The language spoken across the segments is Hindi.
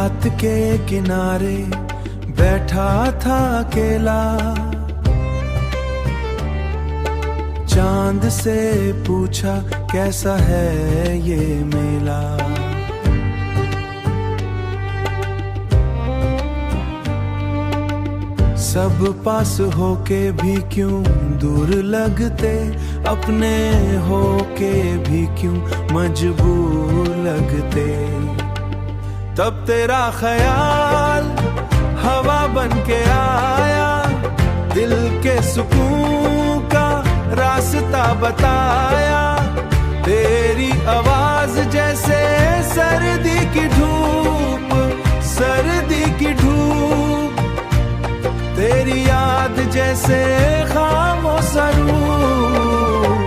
रात के किनारे बैठा था अकेला, चांद से पूछा कैसा है ये मेला। सब पास होके भी क्यों दूर लगते, अपने होके भी क्यों मजबूर लगते। तब तेरा ख्याल हवा बन के आया, दिल के सुकून का रास्ता बताया। तेरी आवाज जैसे सर्दी की धूप, सर्दी की धूप। तेरी याद जैसे खामोश रूप।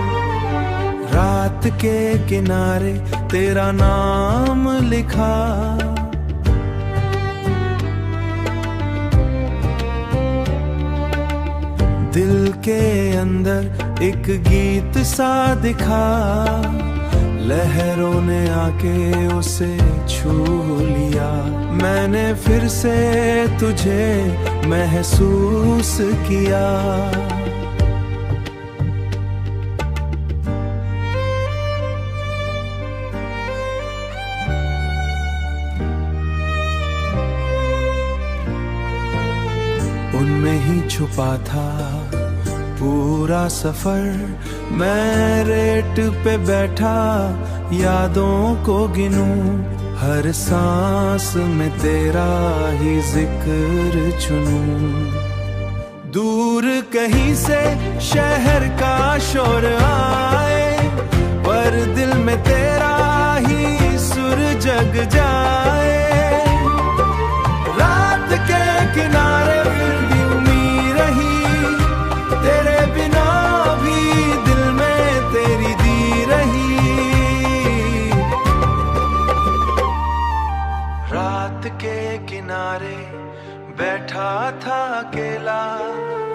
रात के किनारे तेरा नाम लिखा, दिल के अंदर एक गीत सा दिखा। लहरों ने आके उसे छू लिया, मैंने फिर से तुझे महसूस किया। उनमें ही छुपा था पूरा सफर, मैं रेत पे बैठा यादों को गिनूं। हर सांस में तेरा ही जिक्र चुनूं। दूर कहीं से शहर का शोर आए, पर दिल में तेरा ही सुर जग जाए। रात के किनारे फिर भी उम्मीद रही, तेरे बिना भी दिल में तेरी दी रही। रात के किनारे बैठा था अकेला,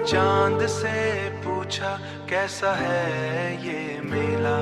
चांद से पूछा कैसा है ये मेला।